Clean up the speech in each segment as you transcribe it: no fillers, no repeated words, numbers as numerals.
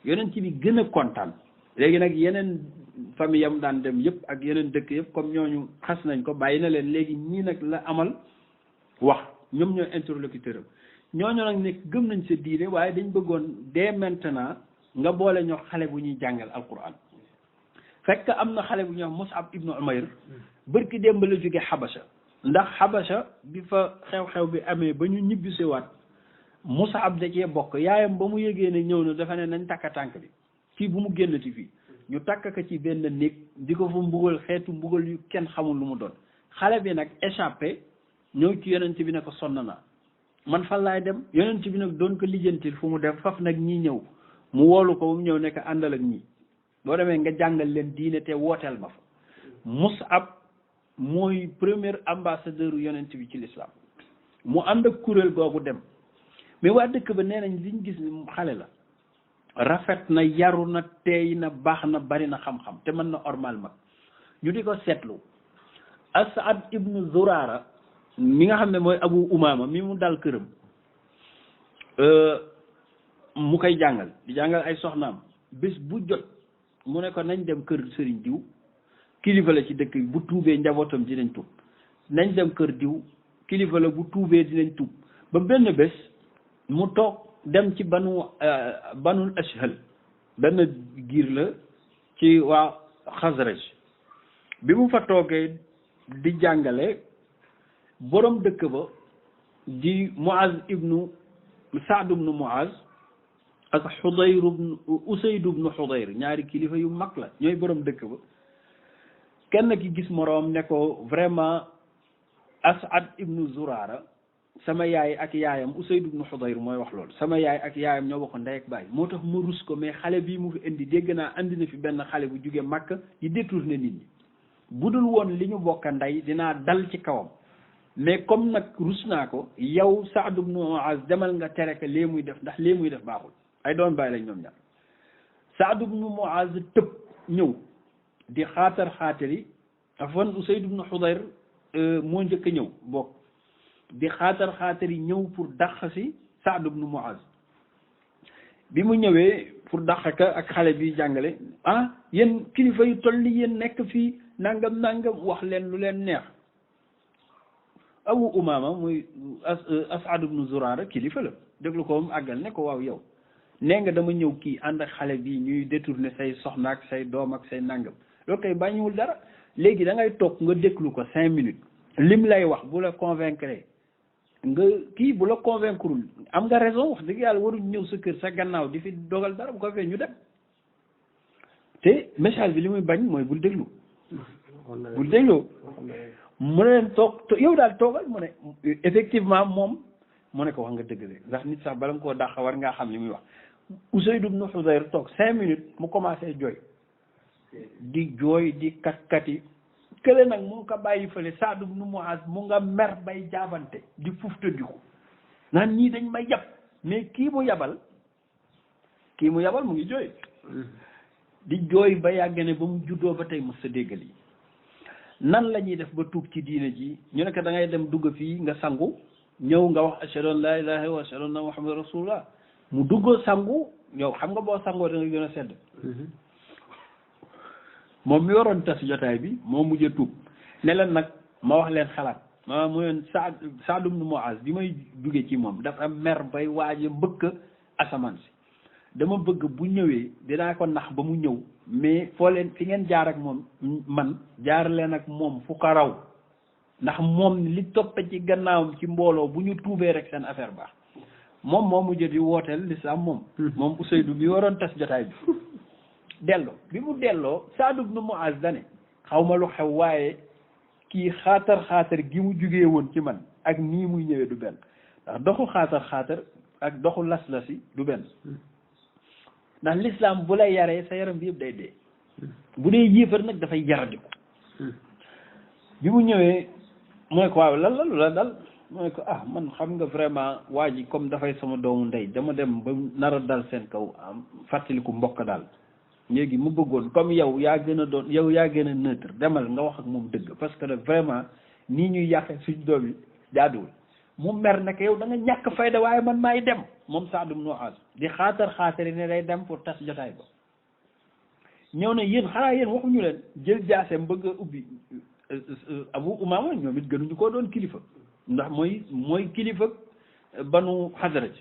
yonent bi gën a kontaan léegi nag yeneen famille yam daan dem yëpp ak yeneen dëkk yëpp comme ñooñu xas nañ ko bàyyi na leen léegi ñii nag la amal wax ñoom ñoo interlocuteur am ñooñu nag nekk gëm nañ sa diine waaye dañ bëggoon dès maintenant nga boole ñoo xale bu ñuy jàngal alquran fekk am na xale bu ñuy wax Mus'ab ibnu Umayr bërki démb la jóge Xabasa ndax Xabasa bi fa xew-xew bi amee ba ñu ñibbisiwaat Mus'ab da cee bokk yaayam ba mu yëgee ne ñëw na dafa ne nañ takka tànk bi fii bu mu génnati fii ñu takk ko ci benn néeg di ko fa mbugal xeetu mbugal yu kenn xamul lu mu doon xale bi nag échappé ñëw ci yonent bi ne ko sonn naa man fan laay dem yonent bi nag doon ko lijjantil fu mu dem faf nag ñii ñëw mu woolu ko ba mu ñëw nekk àndal ak ñii boo demee nga jàngal leen diine te wooteel ma fa Mus'ab mooy premier ambassadeur yonent bi ci l'islam mu ànd ak kuréel googu dem mais waa dëkk ba nee nañ liñ gis xale la rafet na yaru na teey na baax na bari na xam-xam te mën na ormal mag ñu di ko seetlu As'ad ibnu Zurara mi nga xam ne mooy Abu Umaama mi mu dal këram mu koy jàngal di jàngal ay soxnaam bés bu jot mu ne ko nañ dem kër sëriñ diw kilifa la ci dëkk bi bu tuubee njabootam dinañ tuub nañ dem kër diw kilifa la bu tuubee dinañ tuub ba benn bés mu toog dem ci banul ashhal benn giir la ci waa Xasraj bi mu fa toogee di jàngale borom dëkk ba di Muaz ibnu Saad ibnu Muaz ak Xudayr ibnu Usayd ibnu Xudayr ñaari kilifa yu mag la ñooy borom dëkk ba kenn ki gis moroom ne ko vraiment As'ad ibnu Zurara sama yaay ak yaayam Usayd ibnu Xudayr mooy wax loolu sama yaay ak yaayam ñoo bokk ndey ak baay moo tax ma rus ko mais xale bii mu fi indi dégg naa andi na fi benn xale bu jóge Makka di détourner nit ñi bu dul woon li ñu bokk ndey dinaa dal ci kawam mais comme nag rus naa ko yow Saad ibnu Muaz demal nga tere ko lee muy def ndax lee muy def baaxul ay doon bàyyi lañ ñoom ñaar Saad ibnu Muaz tëb ñëw di xaatar-xaatari afwan Usayd ibnu Xudayr moo njëkk a ñëw bokk di xaatar-xaatari ñëw pour dàq si Saad ibnu Muaz bi mu ñëwee pour dàq ka ak xale bi jàngale yéen kilifa yu toll ni yéen nekk fii nangam nangam wax leen lu leen neex Abu Umaama muy As'ad ibnu Zurara kilifa la déglu ko mu àggal ne ko waaw yow nee nga dama ñëw kii ànd ak xale bi ñuy détourner say soxna ak say doom ak say nangam loolu kay bàññiwul dara léegi da ngay toog nga déglu ko 5 minutes lim lay wax bu la convaincre nga kii bu la convaincreul am nga raison wax dëgg yàlla waruñ ñëw sa kër sa gannaaw di fi dogal dara bu ko fee ñu dem te message bi li muy bañ mooy bul déglu bul déglu mu ne leen toog yow daal toogal mu ne effectivement moom mu ne ko wax nga dëgg de ndax nit sax bala nga koo dàq war ngaa xam li muy wax Usayd ibnu Xudayr toog 5 minutes mu commencé jooy di jooy di kat-kati kële nag mu ngi ko bàyyi fële Saad ibnu Muaz mu nga mer bay jaabante di fuftandiku naan ñii dañ may yab mais kii mu yabal mu ngi jooy di jooy ba yàgg ne ba mu juddoo ba tey mos sa déggal yi nan la ñuy def ba tuub ci diine ji ñu ne ko da ngay dem dugg fii nga sangu ñëw nga wax ashhadu an la ilaha illallah wa ashhadu anna muhammad rasulullah mu duggoo sangu yow xam nga boo sangoo da nga gën a sedd moom mi waroon tas jotaay bi moo mujj a tuub ne leen nag ma wax leen xalaat ma mu leen Saad ibnu Muaz bi may duggee ci moom dafa mer bay waaje mbëkk asamaan si dama bëgg bu ñëwee dinaa ko nax ba mu ñëw mais foo leen fi ngeen jaar ak moom man jaar leen ak moom fu ko raw ndax moom li toppe ci gannaawam ci mbooloo bu ñu tuubee rek seen affaire baax moom moo mujj di wooteel lislaam moom Useydu bi waroon tas jotaay bi delloo bi mu delloo Saad ibnu Muaz dane xaw ma lu xew waaye kii xaatar gi mu jugee woon ci man ak nii muy ñëwee du benn ndax doxu xaatar ak doxu las-lasi du benn ndax l'islam bu lay yaree sa yaram bi yëpp day dee bu dee yéefar nag dafay yaradiku bi mu ñëwee mu ne ko waaw lan la lu la dal mu ne ko man xam nga vraiment waa ji comme dafay sama doomu ndey dama dem ba nar a dal seen kaw fàttaliku mbokk daal léegi mu bëggoon comme yow yaa gën a neutre demal nga wax ak moom dëgg parce que nag vraiment nii ñuy yàqe suñ doom yi jaaduwul mu mer nag yow da nga ñàkk fayda waaye man maay dem moom Saad ibn Muaz di xaatar-xaatari ne day dem pour tas jotaay ba ñëw na yéen xanaa yéen waxuñu leen jël jaaseem bëgg a ubbi Abu Umaama ñoom it gënuñu koo doon kilifa ndax mooy kilifa banu Xasraj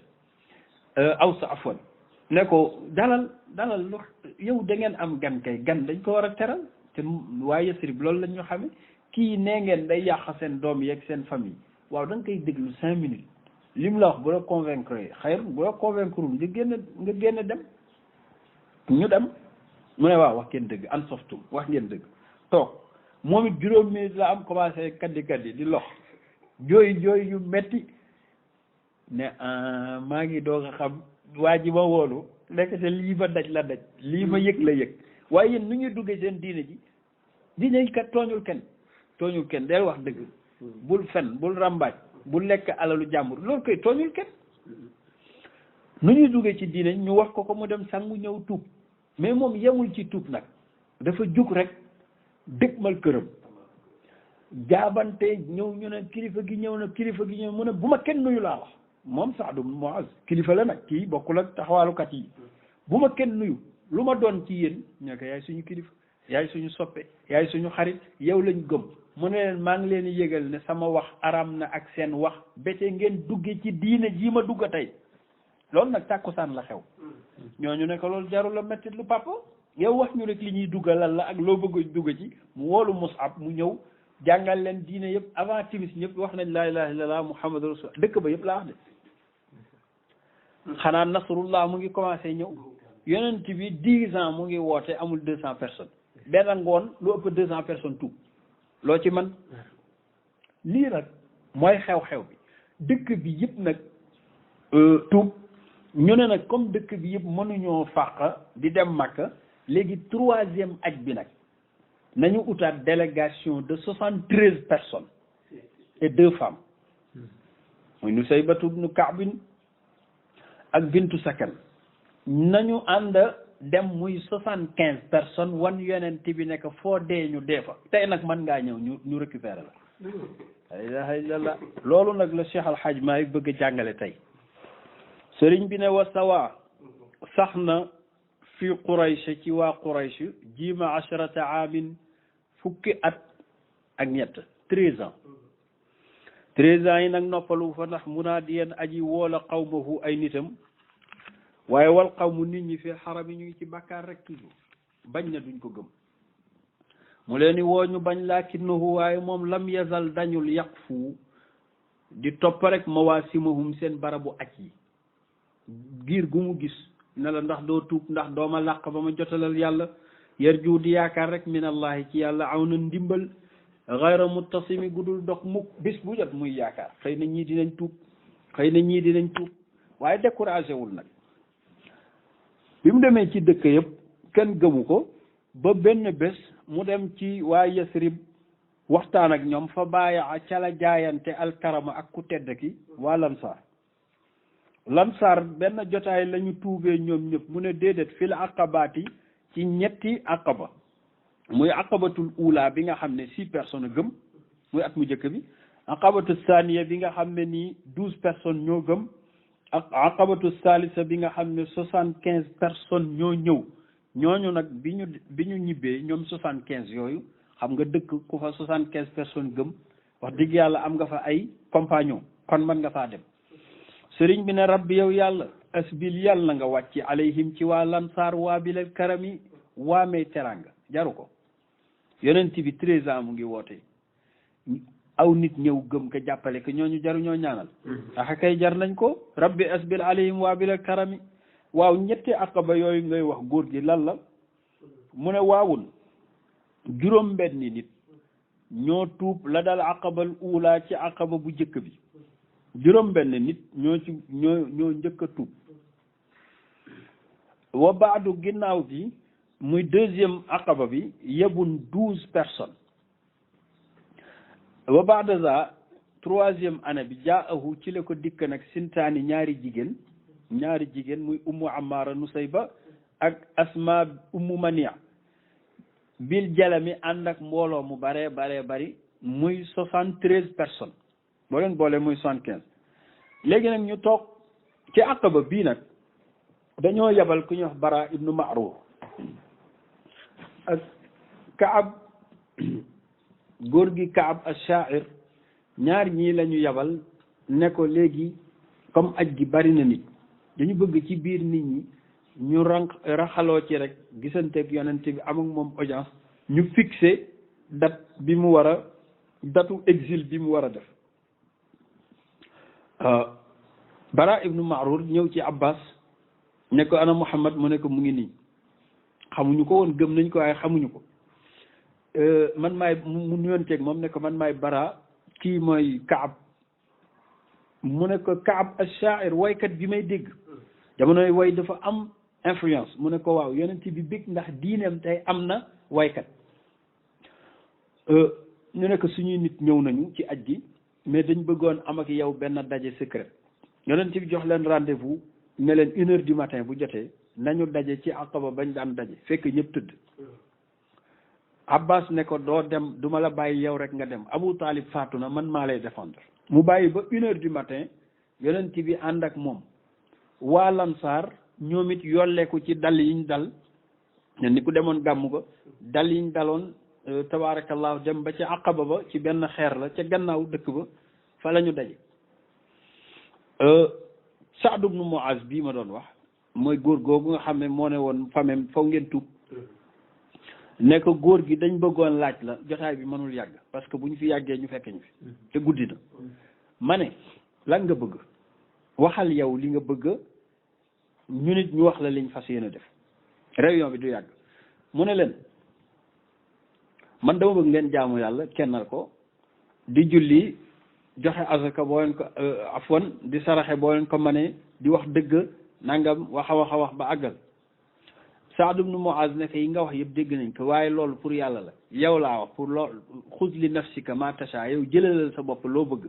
Aws afwan ne ko dalal yow da ngeen am gan kay gan dañ ko war a teral te waaye Yasrib loolu lañ ñu xame kii nee ngeen day yàq seen doom yeeg seen famille waaw da nga koy déglu 5 minutes li mu la wax bu la convaincre xëy bu la convaincre nga génn dem ñu dem mu ne waaw wax ngeen dëgg an softum wax ngeen dëgg toog moom it juróom minutes la am commencé kaddi di lox jooy yu metti ne maa ngi doog a xam waa ji ma woolu nekkate lii ma daj la daj lii ma yëg la yëg waaye yéen nu ñuy duggee seen diine ji diine ji kat tooñul kenn del wax dëgg bul fen bul ràmbaaj bul lekk alalu jàmbur loolu koy tooñul kenn nu ñuy duggee ci diine ñu wax ko mu dem sangu ñëw tuub mais moom yemul ci tuub nag dafa jug rek dëgmal këram jaabante ñëw ñu ne kilifa gi ñëw mu ne bu ma kenn nuyu laa wax moom Saad ibn Muaz kilifa la nag kii bokkul ak taxawaalukat yi bu ma kenn nuyu lu ma doon ci yéen ñoo ko yaay suñu kilifa yaay suñu soppe yaay suñu xarit yow lañ gëm mu ne leen maa ngi leen di yëgal ne sama wax aram na ak seen wax bete ngeen dugge ci diine jii ma dugga tey loolu nag tàkkusaan la xew ñooñu ne ko loolu jarul la métti lu papa yow wax ñu rek li ñuy dugga lan la ak loo bëgg dugga ci mu woolu Mus'ab mu ñëw jàngal leen diine yëpp avant timis ñëpp wax nañ laa ilaha illallah muhammadu rasul dëkk ba yëpp laa wax de xanaa nasrullah mu ngi commencé ñëw yonent bi 10 ans mu ngi woote amul 200 personnes benn ngoon lu ëpp 200 personnes tuub loo ci man lii nag mooy xew-xew bi dëkk bi yëpp nag tuub ñu ne nag comme dëkk bi yëpp mënuñoo fàq di dem Makka léegi 3e aj bi nag nañu utaat délégation de 73 personnes et 2 femmes muy Nusaybatu ibnu Kaabin ak Bintu Sakan nañu ànd dem muy 75 personnes wan yonent bi nekk foo dee ñu dee fa tey nag mën ngaa ñëw ñu récupérer la la ilaha illallah loolu nag la Cheikh Al Hadj Malick bëgg a jàngale tey sëriñ bi ne wa sawa sax na fi Quraysh ci waa Quraysh jiima asharata aamin fukki at ak ñett 13 ans 13 ans yi nag noppalu fa ndax munaadiyan aji woola qawmahu ay nitam waaye wal qawmu nit ñi fi xaram yi ñu ngi ci bàkkaar rek toujours bañ na duñ ko gëm mu leen di woo ñu bañ lakinnahu waaye moom lam yazal dañul yaqfu di topp rek mawaasimahum seen barabu aj yi giir gu mu gis ne la ndax doo tuub ndax dooma làq ba ma jotalal yàlla yarju di yaakaar rek minallahi ci yàlla aw na ndimbal gayra muttasimi gudul dox mukk bis bu jot muy yaakaar xëy na ñii dinañ tuub waaye découragé wul nag bi mu demee ci dëkk yëpp kenn gëmu ko ba benn bés mu dem ci waa Yasrib waxtaan ak ñoom fa bàyya ca la jaayante alkarama ak ku tedd ki waa Lansaar benn jotaay la ñu tuubee ñoom ñëpp mu ne déedéet fil aqabaati ci ñetti aqaba muy aqabatul ula bi nga xam ne 6 personnes gëm muy at mu njëkk bi aqabatu thaniya bi nga xam ne nii 12 personnes ñoo gëm ak aqabatu salisa bi nga xam ne 75 personnes ñoo ñëw ñooñu nag bi ñu ñibbee ñoom 75 yooyu xam nga dëkk ku fa 75 personnes gëm wax dëgg yàlla am nga fa ay compagnon kon mën nga faa dem sëriñ bi ne rabbi yow yàlla asbil yàlla na nga wàcc alayhim ci waa lansaar waa bilal karami waa may teranga jaru ko yonent bi 13 ans mu ngi woote aw nit ñëw gëm ko jàppale ko ñooñu jaru ñoo ñaanal axa kay jar nañ ko rabbi asbil alayhim waa bilal karami waaw ñetti aqaba yooyu ngay wax góor gi lan la mu ne waawun juróom benni nit ñoo tuub la dal aqabal uulaa ci aqaba bu njëkk bi juróom benn nit ñoo njëkk a tuub wa baadu ginnaaw gi muy 2e aqaba bi yebun 12 personnes wa baada za 3e année bi jaahu ci la ko dikk nag sintaani ñaari jigéen muy ummu amara nusayba ak asma ummu mania bil jalami ànd ak mbooloo mu bare bari muy 73 personnes boo leen boole muy 75 léegi nag ñu toog ci Aqaba bii nag dañoo yabal ku ñuy wax Bara ibnu Ma'rur ak Kaab góor gi Kaab ash-Sha'ir ñaar ñii la ñu yabal ne ko léegi comme aj gi bari na nit dañu bëgg ci biir nit ñi ñu raxaloo ci rek gisanteeg yonent bi am ak moom audience ñu fixé date bi mu war a datu exil bi mu war a def Bara ibnu Ma'rur ñëw ci Abbas ne ko ana Muhammad mu ne ko mu ngi nii xamuñu ko woon gëm nañ ko waaye xamuñu ko man maay mu nuyonteeg moom ne ko man maay Bara kii mooy Kaab mu ne ko Kaab ash-Sha'ir waykat bi may dégg jamonoy way dafa am influence mu ne ko waaw yonent bi bég ndax diineem tey am na waykat ñu ne ko suñuy nit ñëw nañu ci aj gi mais dañ bëggoon am ak yow benn daje secret yonent bi jox leen rendez-vous ne leen 1 heure du matin bu jotee nañu daje ci Aqaba bañ daan daje fekk ñëpp tëdd Abbas ne ko doo dem duma la bàyyi yow rek nga dem Abu Talib faatu na man maa lay défendre mu bàyyi ba 1 heure du matin yonent bi ànd ak moom waa Lansaar ñoom it yolleeku ci dal yiñ dal ni ku demoon gàmmu ko dal yiñ daloon tabaarakallahu dem ba ci Aqaba ba ci benn xeer la ca gannaaw dëkk ba fa la ñu daje Saad ibnu Muaz bii ma doon wax mooy góor googu nga xam ne moo ne woon famem faw ngeen tuub ne ko góor gi dañ bëggoon laaj la jotaay bi mënul yàgg parce que bu ñu fi yàggee ñu fekk ñu fi te guddi na ma ne lan nga bëgg waxal yow li nga bëgg ñu nit ñu wax la liñ fas yéene def réunion bi du yàgg mu ne leen man dama bëgg ngeen jaamu yàlla kennal ko di julli joxe azaka boo leen ko afwan di saraxe boo leen ko manee di wax dëgg nangam wax a wax ba àggal Saad ibnu Muaz ne yi nga wax yëpp dégg nañ ko waaye loolu pour yàlla la yow laa wax pour lool xuz li nafsika ma tasha yow jëlalal sa bopp loo bëgg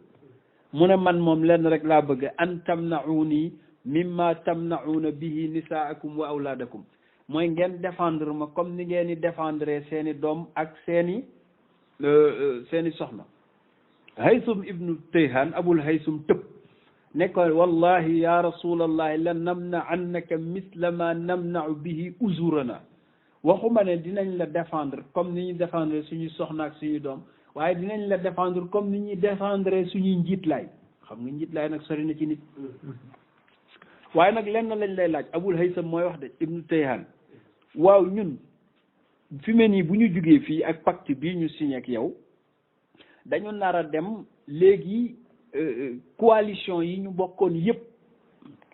mu ne man moom lenn rek laa bëgg an tamna'uni mimma tamna'una bihi nisaakum wa awlaadakum mooy ngeen défendre ma comme ni ngeen di défendre seeni doom ak seeni soxna Haysum ibnu Tayhan Abul Haysum tëb ne ko wallahi ya rasulallahi la namna'annaka misla ma namna'u bihi uzurana waxuma ne dinañ la défendre comme ni ñuy défendre suñuy soxna ak suñuy doom waaye dinañ la défendre comme ni ñuy défendre suñuy njiitlaay xam nga njiitlaay nag sori na ci nit waaye nag lenn lañ lay laaj Abul Haysam mooy wax de ibnu Tayhan waaw ñun fi mu nii bu ñu jugee fii ak pacte bii ñu signé ak yow dañu nar a dem léegi coalition yi ñu bokkoon yëpp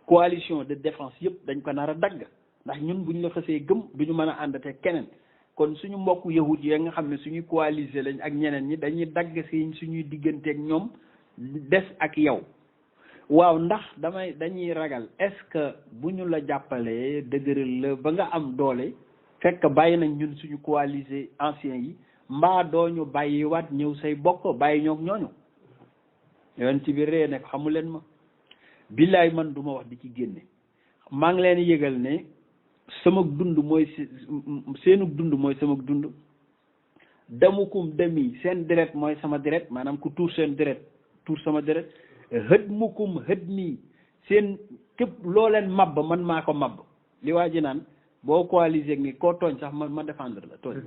coalition de défense yëpp dañ ko nar a dagg ndax ñun bu ñu la xasee gëm duñu mën a àndate keneen kon suñu mbokk yahud yi nga xam ne suñuy coalisé lañ ak ñeneen ñi dañuy dagg si suñuy digganteeg ñoom des ak yow waaw ndax dañuy ragal est-ce que bu ñu la jàppalee dëgëral la ba nga am doole fekk bàyyi nañ ñun suñu coalisé anciens yi mbaa dooñu bàyyi waat ñëw say bokk bàyyi ñoog ñooñu yoon ci biir ree nekk xamu leen ma billaay man du ma wax di ci génne maa ngi leen yëgal ne sama dund mooy seenu dund mooy sama dund damukum demi seen deret mooy sama deret maanaam ku tuur seen deret tuur sama deret hët mukum hët mii seen képp loo leen mabb man maa ko mabb li waa ji naan boo coalisé ni koo tooñ sax ma défendre la tooñ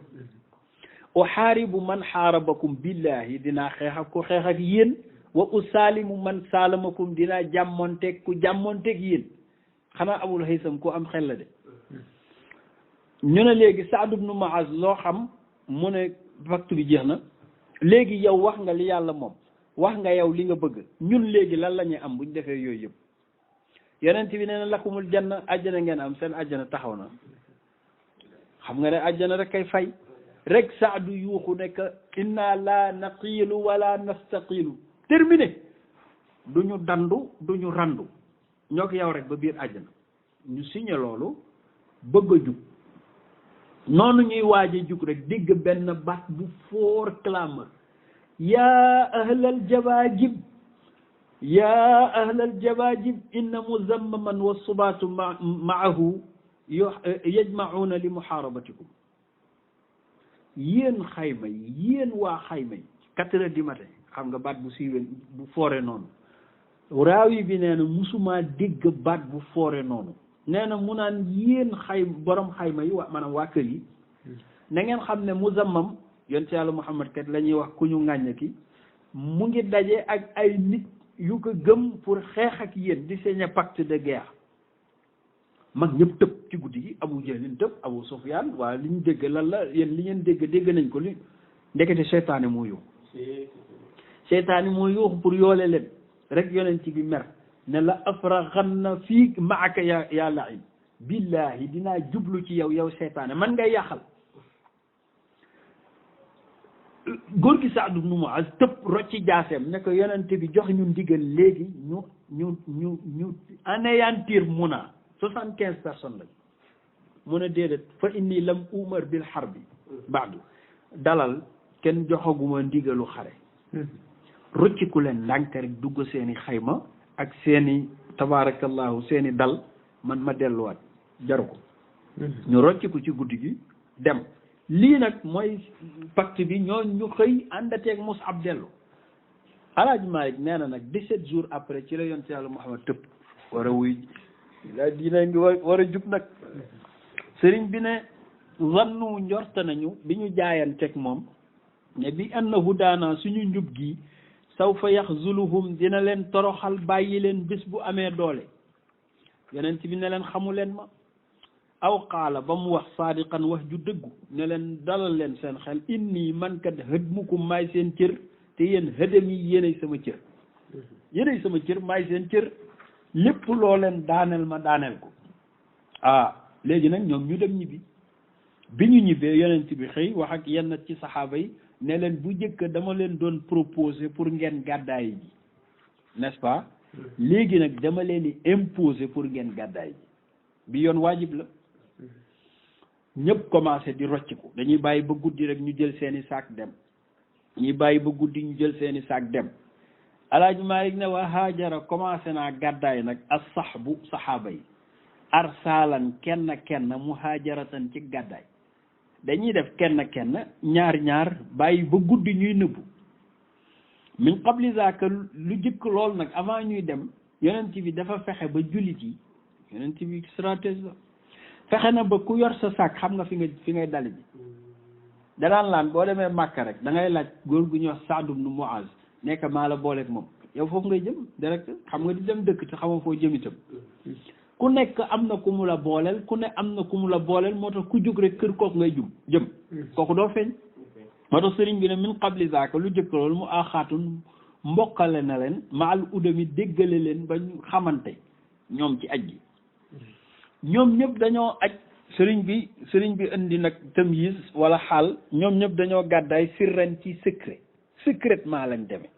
uxaaribu man xaarabakum billahi dinaa xeex ak ku xeex ak yéen wa usaalimu man saalamakum dinaa jàmmonteeg ku jàmmonteeg yéen xanaa Abul Haysam ku am xel la de ñu ne léegi Saad ibnu Muaz loo xam mu ne pacte bi jeex na léegi yow wax nga li yàlla moom wax nga yow li nga bëgg ñun léegi lan la ñuy am bu ñu defee yooyu yëpp yonent bi nee na lakumul janna àjjana ngeen am seen àjjana taxaw na xam nga ne àjjana rek kay fay rek Saadu yuuxu nekk inna la naqiilu wala nastaqiilu terminé duñu dandu duñu randu ñoo ko yow rek ba biir àjjana ñu signé loolu bëgg a jug noonu ñuy waaj a jug rek dégg benn baat bu fort clameur yaa ahlal jabaajib yaa ahlal jabaajib inna muzammaman wa subaatu maahu yajmacuuna li muxaarabatikum yéen xayma yi yéen waa xayma yi 4 heures du matin xam nga baat bu siiwee bu foore noonu raawi bi nee na musuma dégg baat bu foore noonu nee na mu naan yéen borom xayma yi maanaam waa kër yi na ngeen xam ne muzammam yonent yàlla Muhammad kat la ñuy wax ku ñu ŋàññ ki mu ngi daje ak ay nit yu ko gëm pour xeex ak yéen di signer pacte de guerre mag ñëpp tëb ci guddi gi Abu Jahlin tëb Abu Sufyaan waaye li ñu dégg lan la yéen li ngeen dégg nañ ko li ndekete seytaane moo yuuxu seytaane moo yuuxu pour yoole leen rek yonent bi mer ne la afraxanna fii maaka ya laib billahi dinaa jublu ci yow seytaane man ngay yàqal góor gi Saad ibn Muaz tëb rocci jaaseem ne ko yonent bi jox ñu ndigal léegi ñu anéantir Muna 75 personnes lañ mu ne déedéet fa inni lam umar bil harbi baadu dalal kenn joxaguma ndigalu xare rocciku leen ndànk rek dugg seeni xayma ak seeni tabaarakallahu seeni dal man ma delluwaat jaru ko ñu rocciku ci guddi gi dem lii nag mooy pacte bi ñu xëy àndateeg Mus'ab dellu Alaaji Maalik nee na nag 17 jours après ci la yonent Yàlla Muhammad tëb war a wuy la diina ngi war a jub nag sëriñ bi ne zannu njort nañu bi ñu jaayanteeg moom ne bi annahu daana suñu njub gi sawfa yaxzuluhum dina leen toroxal bàyyi leen bés bu amee doole yonent bi ne leen xamu leen ma aw qaala ba mu wax saadiqan wax ju dëggu ne leen dalal leen seen xel inni man kat hëdmukum maay seen cër te yéen hëdam yi yéenay sama cër yéenay sama cër maay seen cër lépp loo leen daaneel ma daaneel ko léegi nag ñoom ñu dem ñibbi bi ñu ñibbee yonent bi xëy wax ak yenn ci saxaaba yi ne leen bu njëkk dama leen doon proposer pour ngeen gàddaay ji n'est-ce pas léegi nag dama leen di imposer pour ngeen gàddaay ji bi yoon waajib la ñëpp commencé di rocciku dañuy bàyyi ba guddi rek ñu jël seeni saak dem ñuy bàyyi ba guddi ñu jël seeni saak dem Alaaji Maalik ne wa haajara commencé naa gàddaay nag as saxbu saxaaba yi arsaalan kenn muhaajaratan ci gàddaay dañuy def kenn ñaar bàyyi ba guddi ñuy nëbbu min qabli zaaka lu jëkk lool nag avant ñuy dem yonent bi dafa fexe ba jullit yi yonent bi stratégie la fexe na ba ku yor sa sac xam nga fi ngay dali ji danaan laan boo demee Màkka rek da ngay laaj góor gu ñuy wax Saad ibn Muaz nekk maa la booleeg moom yow foofu ngay jëm direct xam nga di dem dëkk te xamoo foo jëm itam ku nekk am na ku mu la booleel ku ne am na ku mu la booleel moo tax ku jóg rek kër kooku ngay jëm kooku doo feeñ moo tax sëriñ bi ne min qabli zaaka lu jëkk loolu mu axaatun mbokkale na leen maal udami déggale leen ba ñu xamante ñoom ci aj gi ñoom ñëpp dañoo aj sëriñ bi indi nag tamyiz wala xaal ñoom ñëpp dañoo gàddaay sirran ci secrètement lañ demee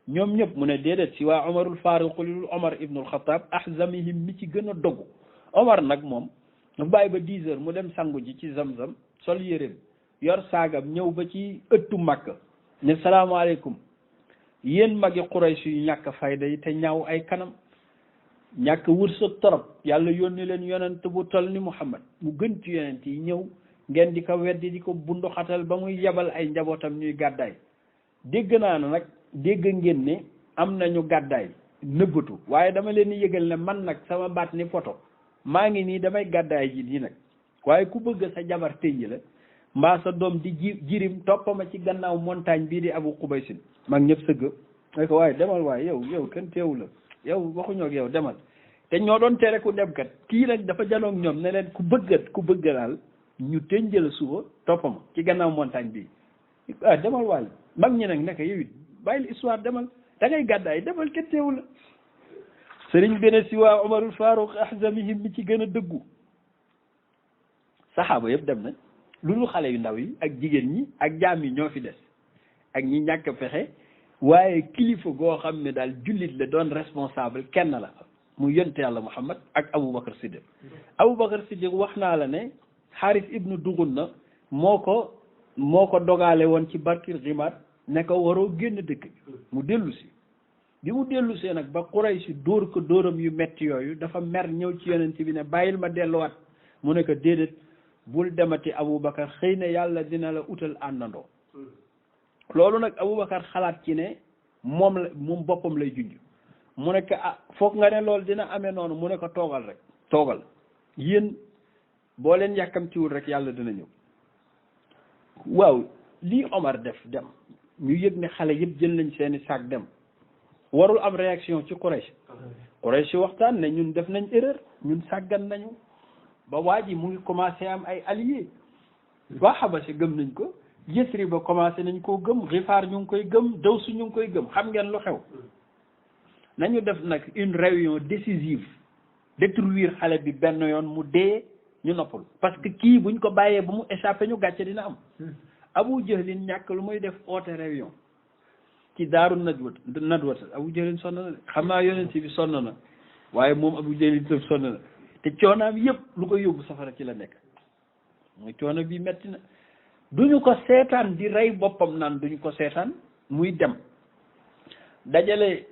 ñoom ñëpp mu ne déedéet si waa Omarul Faaruqu lil Omar ibnul Xataab ahzamihim mi ci gën a dogu Omar nag moom mu bàyyi ba 10 heures mu dem sangu ji ci Zamzam sol yéreem yor saagam ñëw ba ci ëttu Makka ne salaamaaleykum yéen magi Quraysh yu ñàkk fayda yi te ñaaw ay kanam ñàkk wërsëg torop yàlla yónni leen yonent bu toll ni Muhammad mu gën ci yonent yi ñëw ngeen di ko weddi di ko bunduxatal ba muy yebal ay njabootam ñuy gàddaay dégg naa ne nag dégg ngeen ne am nañu gàddaay nëbbatu waaye dama leen di yëgal ne man nag sama baat ni photo maa ngi nii damay gàddaay ji nii nag waaye ku bëgg sa jabar tënj la mbaa sa doom di jirim toppama ci gannaaw montagne bii di Abu Qubaysin mag ñëpp sëgg nga ko waaye demal waaye yow kenn teewu la yow waxuñoo ak yow demal te ñoo doon tere ku dem kat kii nag dafa janoog ñoom ne leen ku bëgg daal ñu tënj la suba toppama ci gannaaw montagne bii demal waaye mag ñi nag nekk yow it bàyyil histoire demal da ngay gàddaay demal kenn teewu la sëriñ bi ne si waa Umarul Faaruq ahzamihim mi ci gën a dëggu saxaaba yëpp dem nañ lu dul xale yu ndaw yi ak jigéen ñi ak jaam yi ñoo fi des ak ñi ñàkk pexe waaye kilifa goo xam ne daal jullit la doon responsable kenn la mu yonte yàlla Muhammad ak Aboubacar Siddiq Aboubacar Siddiq wax naa la ne Xaaris ibnu Dugunna moo ko dogaale woon ci barkil ximaat ne ko waroo génn dëkk mu dellu si bi mu dellu see nag ba Quraysh dóor ko dóoram yu metti yooyu dafa mer ñëw ci yonent bi ne bàyyil ma delluwaat mu ne ko déedéet bul demati Aboubacar xëy na yàlla dina la utal àndandoo loolu nag Aboubacar xalaat ci ne moom boppam lay junj mu ne ko ah foog nga ne loolu dina amee noonu mu ne ko toogal rek toogal yéen boo leen yàkkamtiwul rek yàlla dina ñëw. waaw lii Omar def dem ñu yëg ne xale yëpp jël nañ seeni sac dem warul am réaction ci Quraysh waxtaan ne ñun def nañ erreur ñun sàggan nañu ba waa ji mu ngi commencé am ay alliés waa Xabasi gëm nañ ko Yasrib ba commencé nañ koo gëm Gifaar ñu ngi koy gëm Daws ñu ngi koy gëm xam ngeen lu xew nañu def nag une réunion décisive détruire xale bi benn yoon mu dee ñu noppal parce que kii buñ ko bàyyee ba mu échappé ñu gàcce dina am Abu Jahlin ñàkk lu muy def oote réunion ci daaru nadwat Abu Jahlin sonn na xam naa yonent bi sonn na waaye moom Abu Jahlin tam sonn na te coonaam yëpp lu ko yóbbu safara ci la nekk mooy coono bi metti na duñu ko seetaan di rey boppam naan duñu ko seetaan muy dem dajale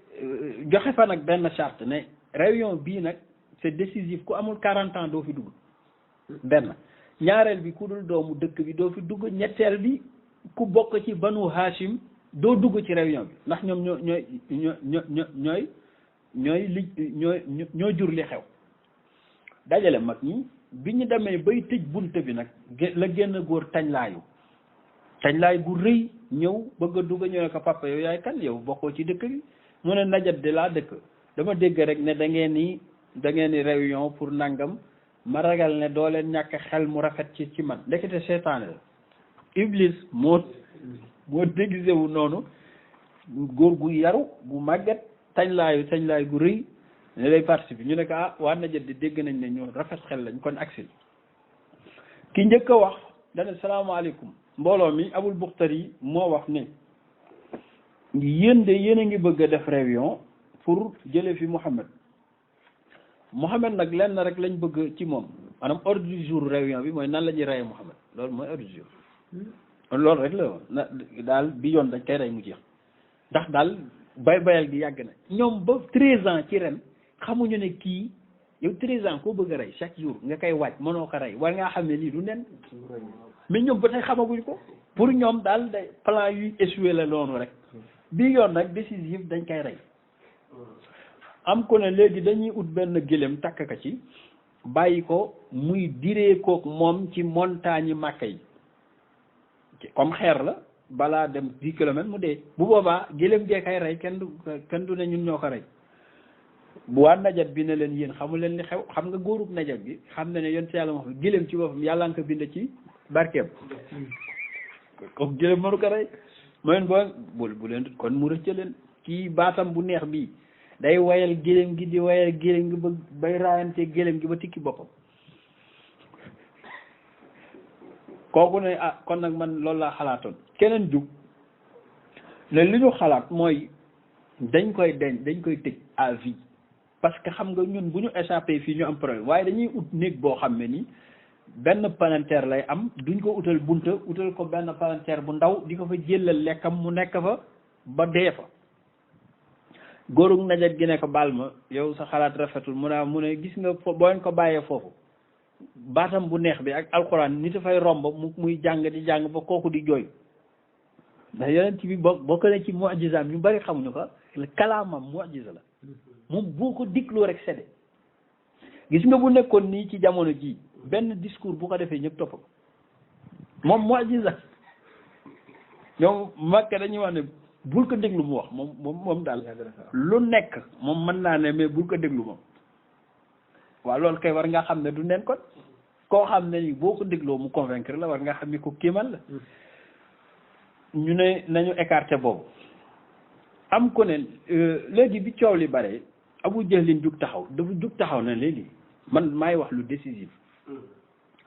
joxe fa nag benn charte ne réunion bii nag c'est décisif ku amul 40 ans doo fi dugg benn ñaareel bi ku dul doomu dëkk bi doo fi dugg ñetteel bi ku bokk ci banu Hashim doo dugg ci réunion bi ndax ñoom ñoo jur li xew dajale mag ñi bi ñu demee bay tëj bunt bi nag la génn góor tañlaay gu rëy ñëw bëgg a dugg ñëw ne ko papa yow yaay kan yow bokkoo ci dëkk bi mu ne Najat de laa dëkk dama dégg rek ne da ngeen ni réunion pour nangam ma ragal ne doo leen ñàkk xel mu rafet ci man ndekete seetaane la Iblis moo déguisé wu noonu góor gu yaru gu màgget tañlaay gu rëy ne lay participer ñu ne ko ah waa Najat di dégg nañ ne ñu rafet xel lañ kon agsil ki njëkk a wax dana salaamaaleykum mbooloo mi Abul Buxtari moo wax ne yéen a ngi bëgg a def réunion pour jële fi Muhammad nag lenn rek lañ bëgg ci moom maanaam ordre du jour réunion bi mooy nan la ñuy reye Muhammad loolu mooy ordre du jour loolu rek la na daal bi yoon dañ koy rey mu jeex ndax daal bayal gi yàgg na ñoom ba 13 ans ci ren xamuñu ne kii yow 13 ans koo bëgg a rey chaque jour nga koy waaj mënoo ko rey war ngaa xam ne lii du nen mais ñoom ba tey xamaguñ ko pour ñoom daal day plan yuy échoué la loonu rek bii yoon nag décisif dañ koy rey am ko ne léegi dañuy ut benn gëléem takk ka ci bàyyi ko muy diree kook moom ci montagne Màkka yi comme xeer la balaa dem 10 kilomètres mu dee bu boobaa gëléem gee kay rey kenn du ne ñun ñoo ko rey bu waa Najat bi ne leen yéen xamu leen li xew xam nga góorub Najat bi xam ne yonent yàlla moo xam gëléem ci boppam yàlla nga ko bind ci barkeem comme gëléem mënu ko rey mooy bu leen kon mu rëcc leen kii baatam bu neex bii day wayal gëléem gi di wayal gëléem gi ba bay raayante gëléem gi ba tikki boppam kooku ne ah kon nag man loolu laa xalaatoon keneen jug ne li ñu xalaat mooy dañ koy tëj à vie parce que xam nga ñun bu ñu échappé fii ñu am problème waaye dañuy ut néeg boo xam ne ni benn palanteer lay am duñ ko utal bunta utal ko benn palanteer bu ndaw di ko fa jëlal lekkam mu nekk fa ba dee fa góorug Najat gi ne ko baal ma yow sa xalaat rafetul mu ne gis nga boo leen ko bàyyee foofu baatam bu neex bi ak alxuraan nit dafay romb muy jàng di jàng ba kooku di jooy ndax yonent bi bokk na ci mu'jizaam ñu bari xamuñu ko kalaamam mu'jiza la moom boo ko digloo rek sedde gis nga bu nekkoon nii ci jamono jii benn discours bu ko defee ñëpp topp ko moom mu'jiza ñoom Makka dañuy wax ne bul ko déglu mu wax moom daal lu nekk moom mën naa ne mais bul ko déglu moom waaw loolu kay war nga xam ne du nen kon koo xam ne ni boo ko dégloo mu convaincre la war nga xam ni ko kéemal la ñu ne nañu écarté boobu am ko ne léegi bi coow li bare Abu Jahlin jug taxaw na léegi man maay wax lu décisif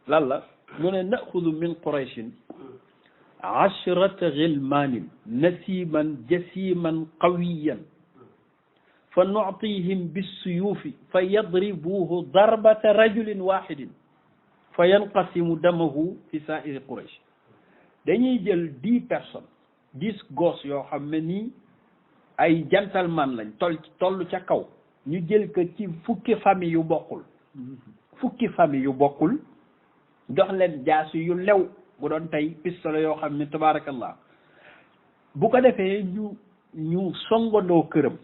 lan la mu ne naxudu min qurayshin ashrata ghilmanin nasiman jasiman qawiyan fa nu'tihim bissuyufi fa yadribuhu darbata rajulin wahidin fa yanqasimu damahu fi sa'iri quraysh dañuy jël 10 personnes 10 gosses yoo xam ne nii ay gentleman lañ toll ca kaw ñu jël ko ci fukki famille yu bokkul jox leen jaasi yu lew bu doon tey pistolet yoo xam ne tabaarakallah bu ko defee ñu songandoo këram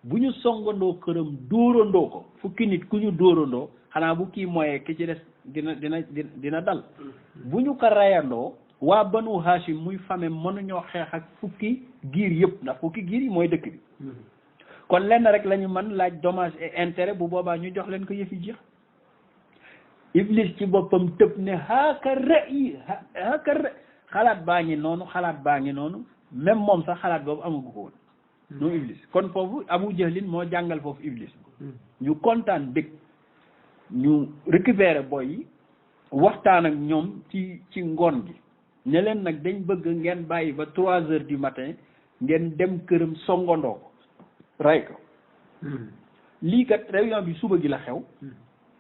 bu ñu songandoo këram dóorandoo ko fukki nit ku ñu dóorandoo xanaa bu kii moyee ki ci des dina dal bu ñu ko rayandoo waa banu Hashim muy fame mënuñoo xeex ak fukki giir yëpp ndax fukki giir yi mooy dëkk bi kon lenn rek la ñu mën laaj dommage et intérêt bu boobaa ñu jox leen ko yëfi jeex Iblis ci boppam tëb ne xalaat baa ngi noonu même moom sax xalaat boobu amagu ko woon non Iblis kon foofu Abu Jahlin moo jàngal foofu Iblis ñu kontaan dëkk ñu récupérer boy yi waxtaan ak ñoom ci ngoon gi ne leen nag dañ bëgg ngeen bàyyi ba 3 heures du matin ngeen dem këram songandoo ko ray ko lii kat réunion bi suba gi la xew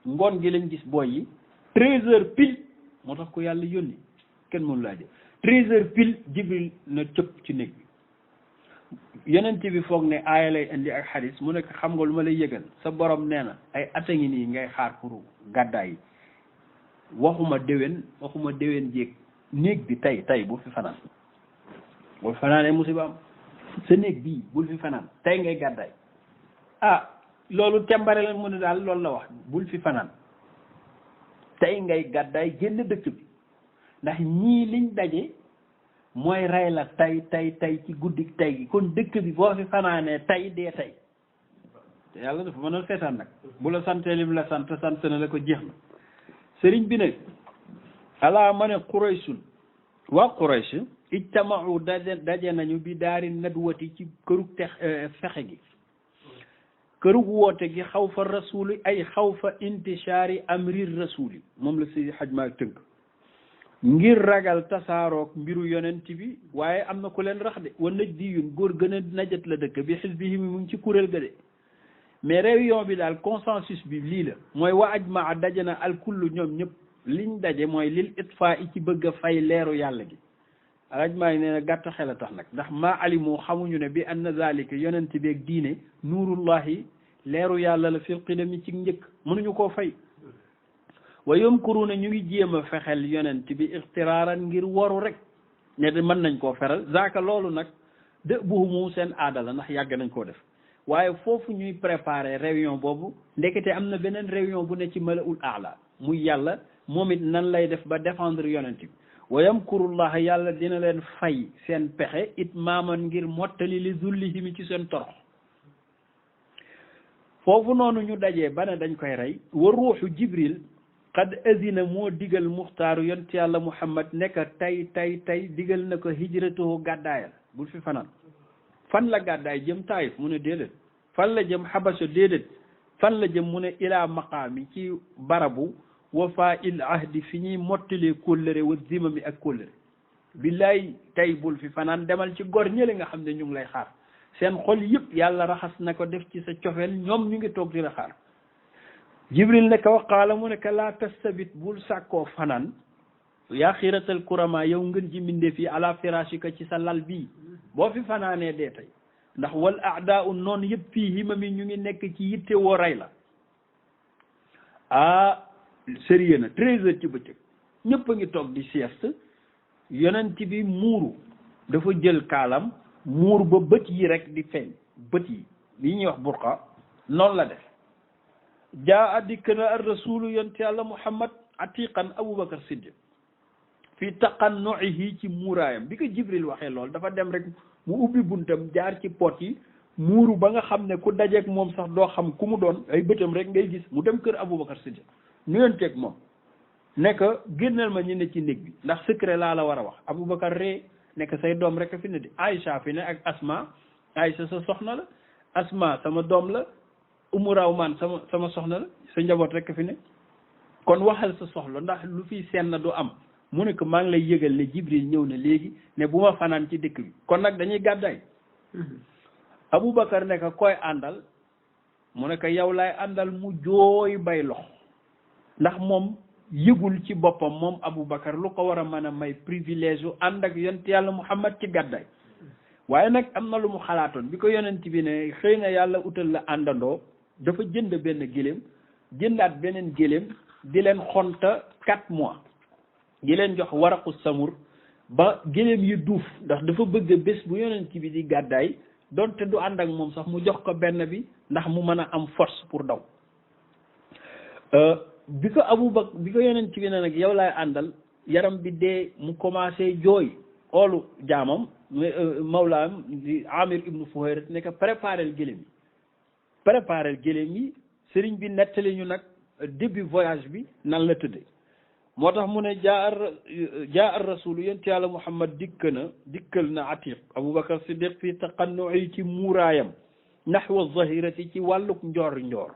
ngoon gi lañ gis boy yi 13 heures pile moo tax ko yàlla yónni kenn mënu laa jël 13 heures pile Jibril na cëpp ci néeg bi yonent bi foog ne aaya lay indi ak xadis mu nekk xam nga lu ma lay yëgal sa borom nee na ay at a ngi nii ngay xaar pour gàddaay yi waxuma déwén jéeg néeg bi tey bul fi fanaan bul fanaanee musiba am sa néeg bii bul fi fanaan tey ngay gàddaay loolu tembare la mu ne daal loolu la wax bul fi fanaan tey ngay gàddaay génn dëkk bi ndax ñii liñ daje mooy rey la tey ci guddik tey gi kon dëkk bi boo fi fanaanee tey dee tey te yàlla dafa mën a seetaan nag bu la santee lim la sant na la ko jeex na sëriñ bi nag alaa ma ne Qurayshun waa Quraysh ijtamau daje nañu bi daari nadwati ci kërug fexe gi kërug woote gi xaw fa rasuli ay xaw fa intishaari amri rasuli moom la si xaj maa tënk ngir ragal tasaaroog mbiru yonent bi waaye am na ku leen rax de wa naj di yun góor gën a najat la dëkk bi xisbihi mu ngi ci kuréel ga de mais réunion bi daal consensus bi lii la mooy wa ajmaa daje na alkullu ñoom ñëpp liñ daje mooy lil itfaa i ci bëgg a fay leeru yàlla gi alajmaa yi nee na gàtt xel a tax nag ndax maa alimu xamuñu ne bi anna zalika yonent bi ak diine nuurullahi leeru yàlla la fil qidami ci njëkk mënuñu koo fay wa yamkuruuna ñu ngi jéem a fexel yonent bi ixtiraaran ngir waru rek ne de mën nañ koo feral zaaka loolu nag de buhumu seen aada la ndax yàgg nañ koo def waaye foofu ñuy préparer réunion boobu ndekete am na beneen réunion bu ne ci malaul aala muy yàlla moom it nan lay def ba défendre yonent bi wa yamkurullah yàlla dina leen fay seen pexe it maaman ngir mottali li zullihimi ci seen torox foofu noonu ñu dajee ba ne dañ koy rey wa ruuxu jibril qad azina moo digal muxtaaru yonent yàlla muhammad nekk tey digal na ko hijratuhu gàddaayal bul fi fanaan fan la gàddaay jëm taayif mu ne déedéet fan la jëm xabasa déedéet fan la jëm mu ne ilaa maqaami ci barabu wafa il ahdi fi ñuy mottalee kóllëre wa zimami ak kóllëre billaay tey bul fi fanaan demal ci gor ñële nga xam ne ñu ngi lay xaar seen xol yëpp yàlla raxas na ko def ci sa cofeel ñoom ñu ngi toog di la xaar jibril ne ko waqaala mu ne ko laa tastabit bul sàkkoo fanaan yaa xiratal kurama yow ngën ji mbindeef yi ala firashika ci sa lal bii boo fi fanaanee dee tey ndax wal a'daa'u noonu yëpp fii himami ñu ngi nekk ci yitte woo rey la sérieux na 13 heures ci bëccëg ñëpp a ngi toog di sieste yonent bi muuru dafa jël kaalam muur ba bët yi rek di feeñ bët yi li ñuy wax burqa noonu la def jaa addikk na ar rasulu yonent yàlla muhammad atiqan aboubacar siddiq fii taqannuihi ci muuraayam bi ko jibril waxee lool dafa dem rek mu ubbi buntam jaar ci pot yi muuru ba nga xam ne ku dajeek moom sax doo xam ku mu doon ay bëtam rek ngay gis mu dem kër aboubacar siddiq nuyonteeg moom nekk génnal ma ñu ne ci néeg bi ndax secret laa la war a wax aboubacar ree nekk say doom rek a fi ne di Aïcha fi ne ak Asma Aïcha sa soxna la Asma sama doom la Umu Rawman sama soxna la sa njaboot rek a fi ne kon waxal sa soxla ndax lu fi seen na du am mu ne ko maa ngi lay yëgal ne Jibril ñëw na léegi ne bu ma fanaan ci dëkk bi kon nag dañuy gàddaay aboubacar ne ko koy àndal mu ne ko yow laay àndal mu jooy bay lox ndax moom yëgul ci boppam moom aboubacar lu ko war a mën a may privilège yu ànd ak yonent yàlla muhammad ci gàddaay waaye nag am na lu mu xalaatoon bi ko yonent bi ne xëy na yàlla utal la àndandoo dafa jënd benn géléem jëndaat beneen géléem di leen xonta 4 mois di leen jox waraqu samur ba géléem yi duuf ndax dafa bëgg bés bu yonent bi di gàddaay donte du ànd ak moom sax mu jox ko benn bi ndax mu mën a am force pour daw. bi ko Abubakar bi ko yonent bi ne nag yow laay àndal yaram bi dee mu commencé jooy oolu jaamam mawlaam di Amir ibnu Fuhayra ne ko préparel gëléem yi sëriñ bi nettali ñu nag début voyage bi nan la tëdde moo tax mu ne jaa ar rasulu yonent yàlla Muhammad dikkal na Atiq Abubakar Siddiq fii taqannu'i ci muuraayam naxwa zahirati ci wàlluk njolloor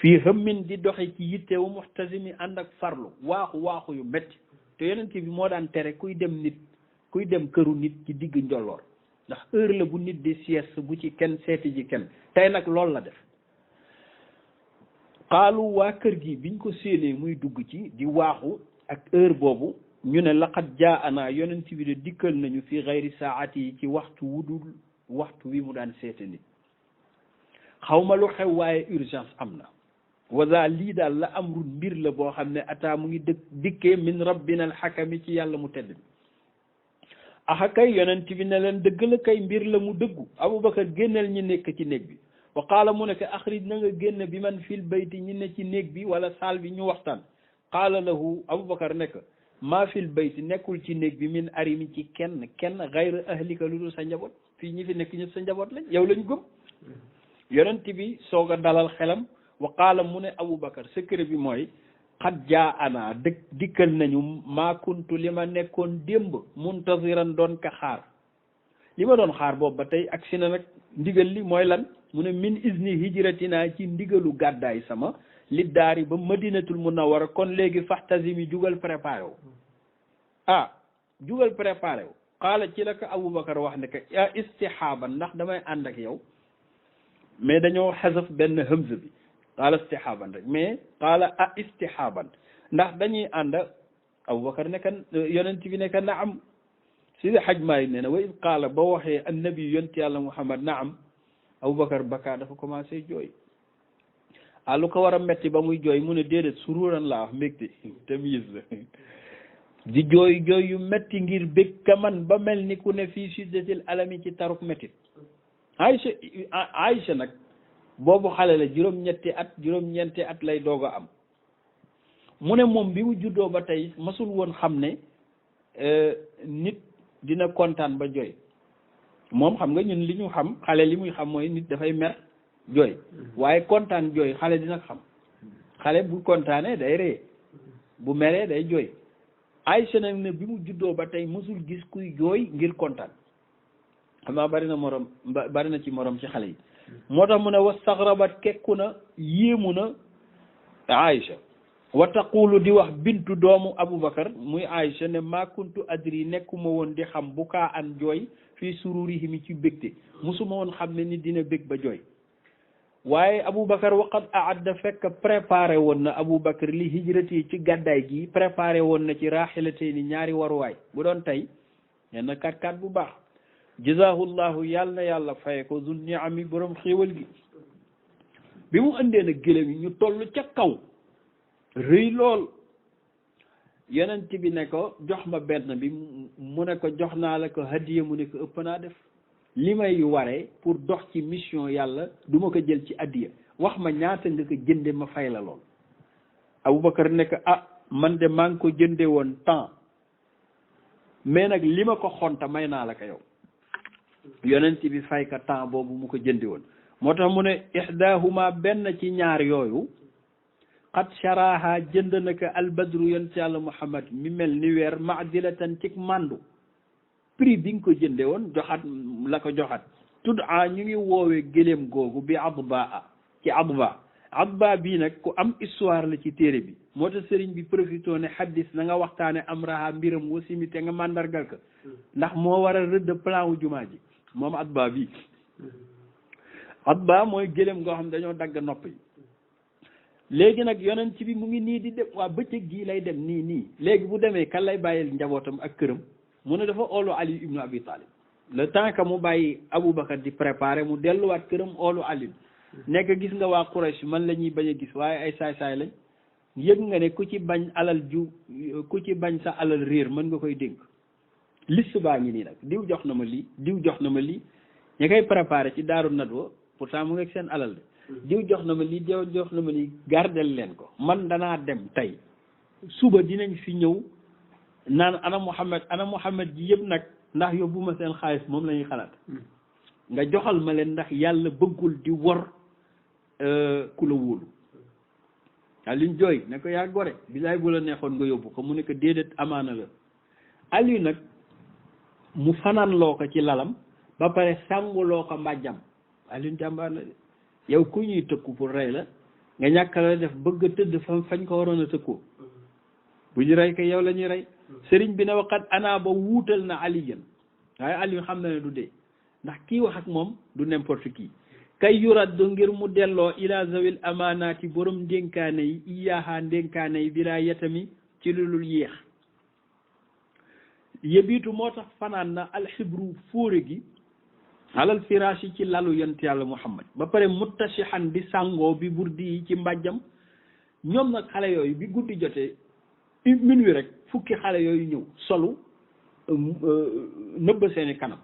fii hëmmin di doxe ci yitte wu muxtasimi ànd ak farlu waaxu yu métti te yonent bi moo daan tere kuy dem këru nit ci digg njolloor ndax heure la bu nit di sieste bu ci kenn seeti ji kenn tey nag loolu la def xaalu waa kër gi biñ ko séenee muy dugg ci di waaxu ak heure boobu ñu ne laqad jaa ana yonent bi de dikkal nañu fi xayri saati yi ci waxtu wudul waxtu wi mu daan seete nit xawma lu xew waaye urgence am na waza lii daal la amru mbir la boo xam ne ataa mu ngi dikkee min rabbina alxakami ci yàlla mu tedd bi axa kay yonent bi ne leen dëgg la kay mbir la mu dëggu Abubakar génneel ñi nekk ci néeg bi wa qaala mu ne ko axrij na nga génn bi man fil bayti ñi ne ci néeg bi wala saal bi ñu waxtaan qaala lahu Abubakar ne ko maa fil bayti nekkul ci néeg bi min arimi ci kenn gayra ahlika lu dul sa njaboot fii ñi fi nekk ñëpp sa njaboot lañ yow lañ gëm yonent bi soog a dalal xelam wa qaala mu ne Abubakar secret bi mooy xat jaa ana dikkal nañu maa kuntu li ma nekkoon démb muntaziran doon ka xaar li ma doon xaar boobu ba tey agsi na nag ndigal li mooy lan mu ne min izni hijratina ci ndigalu gàddaay sama li daari ba madinatul munawwara kon léegi faxtasimi jugal préparé wu jugal préparé wu xaala ci la ko Abubakar wax ne que istihaaban ndax damay ànd ak yow mais dañoo xasaf benn hamza bi qaala istihaaban rek mais qaala istihaaban ndax dañuy ànd Abubakar ne kan yonent bi ne ka naam Sidi Haj Maalik nee na wa id qaala ba waxee annabi yonent yàlla Muhammad naam Abubakar baka dafa commencé jooy lu ko war a metti ba muy jooy mu ne déedéet sururan laa wax mbégte tamyiz la di jooy yu metti ngir bég ka man ba mel ni ku ne fii siddatil alami ci taruk mettit Aïcha nag boobu xale la juróom-ñeenti at lay doog a am mu ne moom bi mu juddoo ba tey masul woon xam ne nit dina kontaan ba jooy moom xam nga ñun li ñu xam xale li muy xam mooy nit dafay mer jooy waaye kontaan jooy xale dina xam xale bu kontaanee day ree bu meree day jooy Aïcha nag ne bi mu juddoo ba tey masul gis kuy jooy ngir kontaan xam naa bari na ci morom ci xale yi moo tax mu ne wastaxrabat kekku na yéemu na Aïcha wa taqulu di wax bintu doomu Abubakar muy Aïcha ne maa kuntu adri nekkuma woon di xam bu kaa an jooy fii sururihimi ci bégte musuma woon xam ne ni dina bég ba jooy waaye Abubakar waqad aadda fekk préparé woon na Abubakar li hijrati ci gàddaay gi préparé woon na ci raaxilatay ni ñaari waruwaay bu doon tey yenn 4x4 bu baax jazahullahu yàlla na yàlla faye ko zul niami borom xéewal gi bi mu indee na gëlëm yi ñu toll ca kaw rëy lool yonent bi ne ko jox ma benn bi mu ne ko jox naa la ko hadiya mu ne ko ëpp naa def li may waree pour dox ci mission yàlla du ma ko jël ci addiya wax ma ñaata nga ko jënde ma fay la lool Abubakar ne ko man de maa ngi ko jënde woon temps mais nag li ma ko xonta may naa la ko yow yonent bi fay ka temps boobu mu ko jëndi woon moo tax mu ne ihdahuma benn ci ñaar yooyu xat sharaha jënd na ko albadru yonent yàlla Muhammad mi mel ni weer maadilatan ci mandu prix bi nga ko jënde woon joxat la ko joxat tudd ñu ngi woowee gëléem googu bi adba ci adba bii nag ku am histoire la ci téere bi moo tax sëriñ bi profité ne xaddis na nga waxtaane am raha mbiram wasimi te nga màndargal ko ndax moo war a rëdd plan wu jumaa ji moom adba bi adba mooy gëléem goo xam ne dañoo dagg nopp yi léegi nag yonent bi mu ngi nii di dem waa bëccëg gii lay dem nii léegi bu demee kan lay bàyyil njabootam ak këram mu ne dafa oolu Ali ibnu Abi Talib le temps que mu bàyyi Aboubacar di préparé mu delluwaat këram oolu Ali nekk gis nga waa Quraysh man la ñuy bañ a gis waaye ay saay-saay lañ yëg nga ne ku ci bañ sa alal réer mën nga koy dénk liste baa ngi nii nag diw jox na ma lii diw jox na ma lii ña koy préparé ci daaru nadwa pourtant mu ngi seen alal de diw jox na ma lii diw jox na ma lii gardel leen ko man danaa dem tey suba dinañ fi ñëw naan ana Muhammad ji yëpp nag ndax yóbbu ma seen xaalis moom la ñuy xalaat nga joxal ma leen ndax yàlla bëggul di wor ku la wóolu Aliou jooy ne ko yaa gore bilaay bu la neexoon nga yóbbu ko mu ne ko déedéet amaana la Aliou nag mu fanaan loo ko ci lalam ba pare sànguloo ko mbàjjam Aliou jàmbaar la de yow ku ñuy tëkku pour rey la nga ñàkk la def bëgg a tëdd fañ ko waroon a tëkkoo bu ñu rey ko yow la ñuy rey sëriñ bi ne waxat ana ba wuutal na Aliyan waaye Aliou xam na ne du dee ndax kii wax ak moom du n'importe qui kay yuraddu ngir mu delloo ila zawil amaanaati borom ndénkaane yi iyaaha ndénkaane yi bilaa yetami ci lulul yéex yëbiitu moo tax fanaan na alxibru fóore gi alal firaash yi ci lalu yonent yàlla Muhammad ba pare muttashihan di sàngoo bi burdi yi ci mbàjjam ñoom nag xale yooyu bi guddi jotee minuit rek fukki xale yooyu ñëw solu nëbb seeni kanam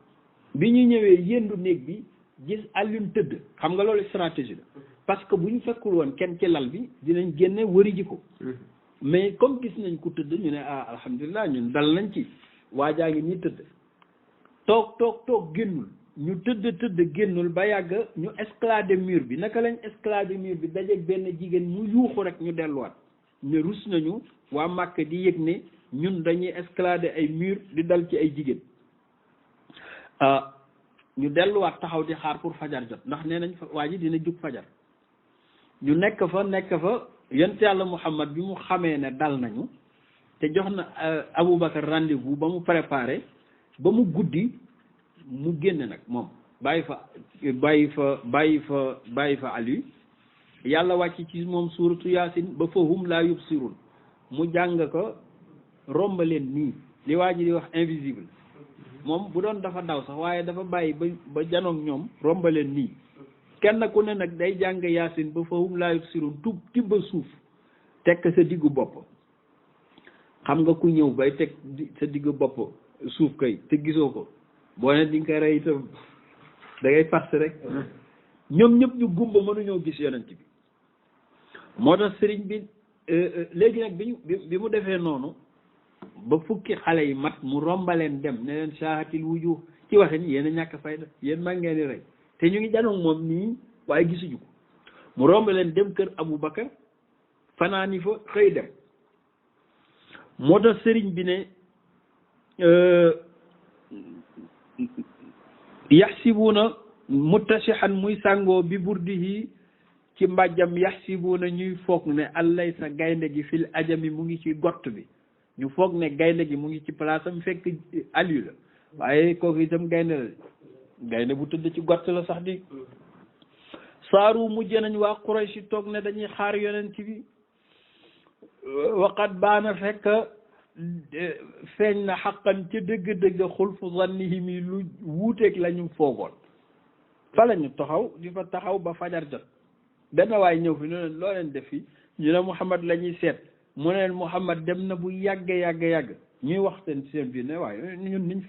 bi ñu ñëwee yëndu néeg bi gis Alioune tëdd xam nga loolu stratégie la parce que bu ñu fekkul woon kenn ci lal bi dinañ génne wëri ji ko mais comme gis nañ ku tëdd ñu ne ah alhamdulilah ñun dal nañ ci waajaa ngi nii tëdd toog génnul ñu tëdd génnul ba yàgg ñu escalader mur bi naka lañ escalader mur bi dajeeg benn jigéen mu yuuxu rek ñu delluwaat ne rus nañu waa Màkk di yëg ne ñun dañuy escalader ay mur di dal ci ay jigéen ñu delluwaat taxaw di xaar pour fajar jot ndax nee nañ fa waa ji dina jug fajar ñu nekk fa yonent yàlla Muhammad bi mu xamee ne dal nañu te jox na Aboubacar rendez-vous ba mu préparé ba mu guddi mu génn nag moom bàyyi fa Aliou yàlla wàcc ci moom suuratu Yaasin ba fahum laa yubsirun mu jàng ko rombaleen nii li waa ji di wax invisible moom bu doon dafa daw sax waaye dafa bàyyi ba janoog ñoom rombaleen nii kenn ku ne nag day jàng Yaasin ba fahum laa yubsirun tibba suuf tekk sa diggu bopp xam nga ku ñëw bay teg sa diggu bopp suuf kay te gisoo ko boo ne di nga koy rey itam da ngay fas rek ñoom ñëpp ñu gumba mënuñoo gis yonent bi moo tax sëriñ bi léegi nag bi mu defee noonu ba fukki xale yi mat mu rombaleen dem ne leen saahatil wujuh ci waxin yéen a ñàkk fayda yéen maa ngeen di rey te ñu ngi janoog moom nii waaye gisuñu ko mu rombaleen dem kër Aboubacar fanaani fa xëy dem moo tax sëriñ bi ne yaxsibuuna muttashihan muy sàngoo bi burdihi ci mbàjjam yaxsibuuna ñuy foog ne allay sa gaynde gi fil ajami mu ngi ci gott bi ñu foog ne gaynde gi mu ngi ci place am fekk Aliou la waaye kooku itam gaynde la gaynde bu tëdd ci gott la sax di saaru mujj nañ waa Quraysh toog ne dañuy xaar yonent bi waqat baana fekk feeñ na xaqan ca dëgg-dëgg xulfu zannihim yi lu wuuteeg la ñu foogoon fa la ñu taxaw ba fajar jot benn waay ñëw fi ne leen loo leen def fi ñu ne Muhammad la ñuy seet mu ne leen Muhammad dem na bu yàgg ñuy wax seen biir ne waaye ñun niñ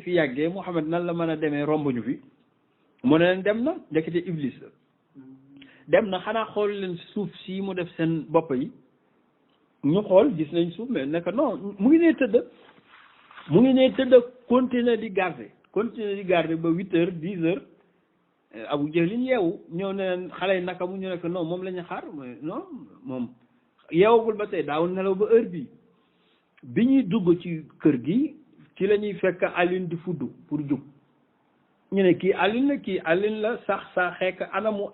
fi yàggee Muhammad nan la mën a demee romb ñu fi mu ne leen dem na ndekete Iblis la dem na xanaa xool leen suuf si mu def seen bopp yi ñu xool gis nañ suuf mais nekk non mu ngi nee tëdd continuer di garder ba 8 heures 10 heures Abu Jahlin yeewu ñëw ne leen xale yi naka mu ñu nekk non moom la ñu xaar non moom yeewagul ba tey daawul nelaw ba heure bi ñuy dugg ci kër gi ci la ñuy fekk Alioune di fudd pour jug ñu ne kii Alioune la sax xeek anamu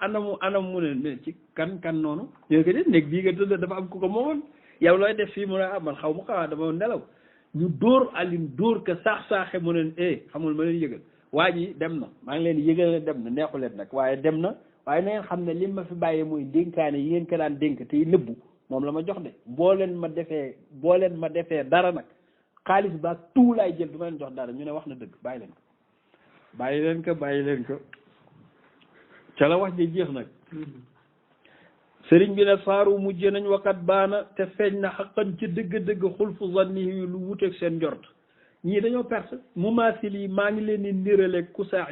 mu ne ci kan noonu ñoo ko de néeg bii nga tëdd dafa am ku ko moomoon yow looy def fii mu ne man xaw ma xawaa dama nelaw ñu dóor Alioune dóor ko saaxe mu ne xamul ma leen yëgal waa ji dem na maa ngi leen yëgal ne dem na neexu leen nag waaye dem na waaye na ngeen xam ne li ma fi bàyyee muy dénkaane yi ngeen ko daan dénk te nëbbu moom la ma jox de boo leen ma defee dara nag xaalis ba tout laay jël du ma leen jox dara ñu ne wax na dëgg bàyyi leen ko ca la wax ji jeex nag sëriñ bi ne saaru mujj nañ wakat baana te feeñ na xaqan ci dëgg-dëgg xulfu zannihi lu wuteeg seen njort ñii dañoo perte mumaasil yi maa ngi leen di nirale kusaa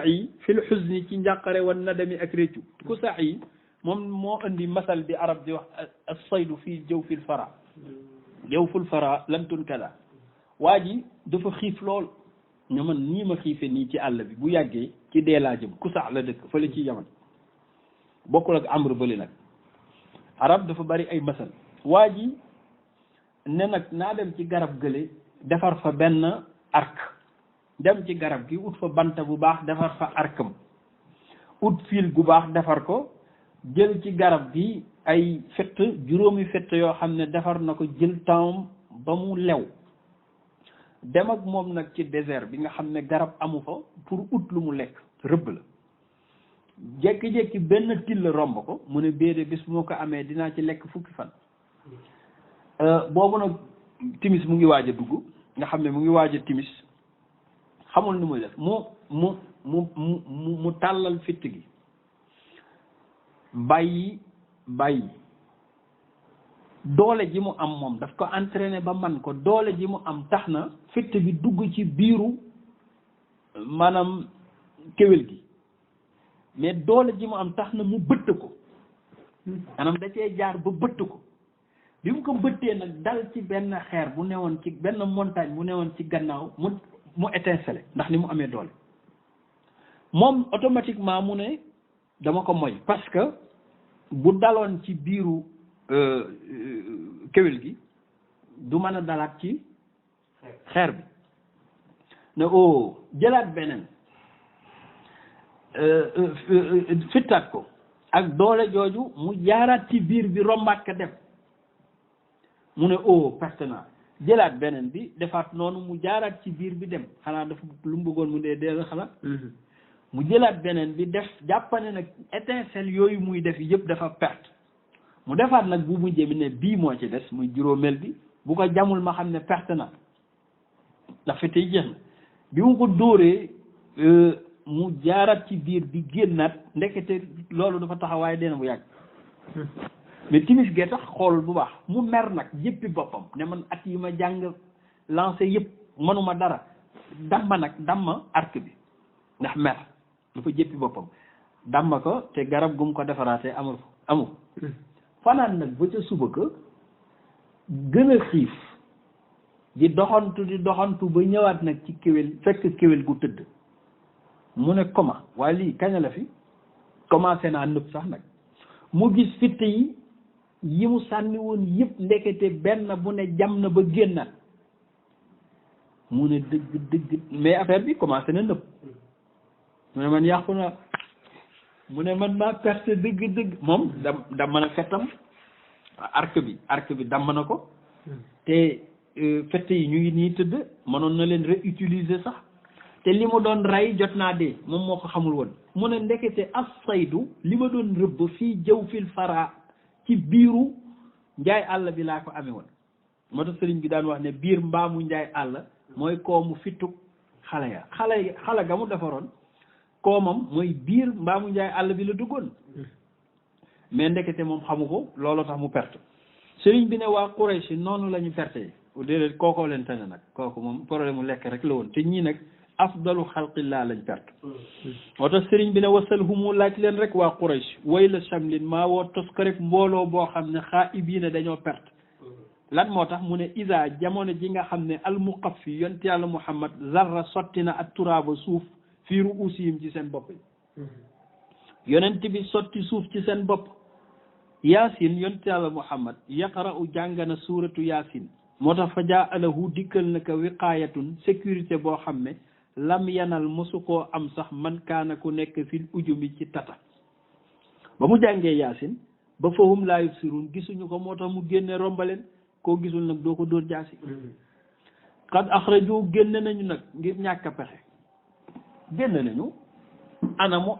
yi fil xuzni ci njàqare wan nadami ak réccu kusaa yi moom moo indi masal bi arab di wax as-saydu fii jawfil fara jawful fara lam tunkada waa ji dafa xiif lool ñu man nii ma xiife nii ci àll bi bu yàggee ci dee laa jëm kusaa la dëkk fële ci yaman bokkul ak amr bëli nag arab dafa bari ay masal waa ji ne nag naa dem ci garab gële defar fa benn arc dem ci garab gi ut fa banta bu baax defar fa arkam ut fil gu baax defar ko jël ci garab gi ay fett juróomi fett yoo xam ne defar na ko jël temps ba mu lew dem ak moom nag ci désert bi nga xam ne garab amu fa pour ut lu mu lekk rëbb la jékki-jékki benn till romb ko mu ne béede bis moo ko amee dinaa ci lekk fukki fan boobu nag timis mu ngi waaj a dugg nga xam ne mu ngi waaj a timis xamul ni muy def mu tàllal fitt gi bàyyi doole ji mu am moom daf ko entraîné ba man ko doole ji mu am tax na fitt bi dugg ci biiru maanaam kéwél gi mais doole ji mu am tax na mu bëtt ko maanaam da cee jaar ba bëtt ko bi mu ko bëttee nag dal ci benn xeer bu newoon ci benn montagne bu newoon ci gannaaw mu étincelé ndax ni mu amee doole moom automatiquement mu ne dama ko moy parce que bu daloon ci biiru kéwél gi du mën a dalaat ci xeer bi ne jëlaat beneen fittaat ko ak doole jooju mu jaaraat ci biir bi rombaat ka dem mu ne perte naa jëlaat beneen bi defaat noonu mu jaaraat ci biir bi dem xanaa dafa lu mu bëggoon mu dee xanaa mu jëlaat beneen bi def jàppane nag étincelle yooyu muy def yëpp dafa perte mu defaat nag bu mujjee bi ne bii moo ci des muy juróomeel bi bu ko jamul ma xam ne perte na ndax fi tey jeex na bi mu ko dóoree mu jaaraat ci biir bi génnaat ndekete loolu dafa taxawaay dee na bu yàgg mais timis gee tax xool bu baax mu mer nag jëppi boppam ne man at yi ma jàng lancé yëpp mënuma dara damma arc bi ndax mer dafa jëppi boppam damma ko te garab gum ko defaraatee amul fanaan nag ba ca suba ko gën a xiif di doxantu ba ñëwaat nag ci kéwél fekk kéwél gu tëdd mu ne comment waaye lii kañ la fi commencé naa nëb sax nag mu gis fitt yi mu sànni woon yëpp ndekete benn bu ne jam na ba génnaat mu ne dëgg mais affaire bi commencé na nëb mu ne man yàqu na mu ne man maa perte dëgg moom damm na fettam arc bi damm na ko te fett yi ñu ngi nii tëdd mënoon na leen réutiliser sax te li mu doon rey jot naa dee moom moo ko xamul woon mu ne ndekete as-saydu li ma doon rëbb fii jawfil fara ci biiru njaay àll bi laa ko amee woon moo tax sëriñ bi daan wax ne biir mbaamu njaay àll mooy koomu fittuk xale ga mu defaroon koomam mooy biir mbaamu njaay àll bi la duggoon mais ndekete moom xamu ko looloo tax mu perte sëriñ bi ne waa Quraysh noonu la ñu perte déedéet kookoo leen tane nag kooku moom problème mu lekk rek la woon te ñii nag afdalu xalqillaa lañ perte moo tax sëriñ bi ne wasal humu laaj leen rek waa Quraysh way la samlin maa woo tos ko rek mbooloo boo xam ne xaa ibiina dañoo perte lan moo tax mu ne isa jamono ji nga xam ne almuqaffi yonent yàlla Muhammad zarra sotti na ak turaaba suuf fii ruusihim ci seen bopp yi yonent bi sotti suuf ci seen bopp yaasin yonent yàlla Muhammad yaqra'u jàng na suuratu yaasin moo tax fa jaa alahu dikkal na ko wiqaayatun sécurité boo xam ne lam yanal mosu koo am sax man kaana ku nekk fil ujumi ci tata ba mu jàngee yaasin ba fahum laa yubsirun gisuñu ko moo tax mu génne rombaleen koo gisul nag doo ko dóor jaasi qad axraju génne nañu nag ngir ñàkk a pexe génne nañu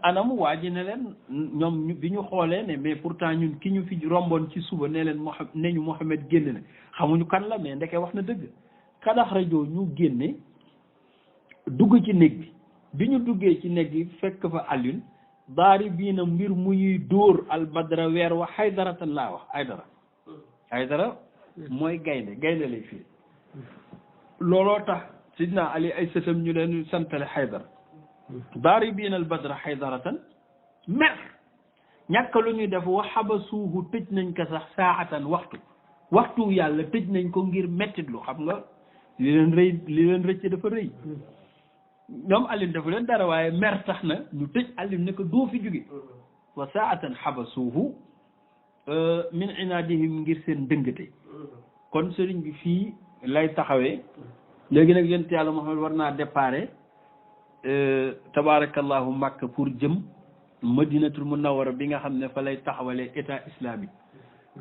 anamu waa ji ne leen ñoom bi ñu xoolee ne mais pourtant ñun ki ñu fi romboon ci suba ne leen Muhammad génne na xamuñu kan la mais ndeke wax na dëgg qad axraju ñu génne dugg ci néeg bi ñu duggee ci néeg bi fekk fa Alioune daari bii na mbir mu ñuy dóor albadra weer wa xaydaratan laa wax aydara mooy gaynde lay fii looloo tax sidna Ali ay sëtam ñu leen santale Haydar daaribiina al badra haydaratan mer ñàkk lu ñuy def wa xabasuuhu tëj nañ ko sax saatan waxtu yàlla tëj nañ ko ngir mettitlu xam nga li leen rëcc dafa rëy ñoom Alioune dafa leen dara waaye mer tax na ñu tëj Alioune ne ko doo fi jóge wa saatan xabasuuhu min inaadihim ngir seen dëngate kon sëriñ bi fii lay taxawee léegi nag yonent yàlla Muhammad war naa déparé tabaarakallahu Makka pour jëm Madinatul Munawwara bi nga xam ne fa lay taxawalee état islamique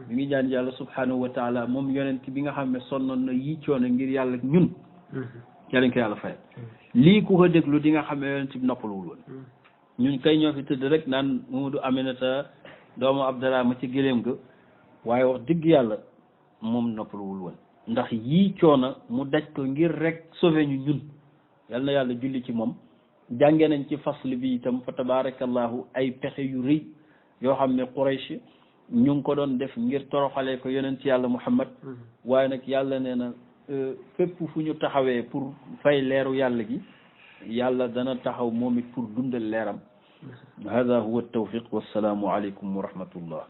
mi ngi ñaan yàlla subhanahu wa taala moom yonent bi nga xam ne sonnoon na yii coono ngir yàlla ñun yàlla ñu ko yàlla fayal lii ku ko déglu di nga xam ne yonent bi noppaluwul woon ñun kay ñoo fi tëdd rek naan Mamadou Aminata doomu Abdallah ma ci gëléem ga waaye wax dëgg yàlla moom noppaluwul woon ndax yii coono mu daj ko ngir rek sauver ñu ñun yal na yàlla julli ci moom jànge nañ ci fasl bi itam fa tabarakallahu ay pexe yu rëy yoo xam ne Quraysh ñu ngi ko doon def ngir toroxalee ko yonent yàlla Muhammad waaye nag yàlla nee na fépp fu ñu taxawee pour fay leeru yàlla gi yàlla dana taxaw moom it pour dundal leeram hada huwa tawfiq wassalaamu aleykum wa rahmatullah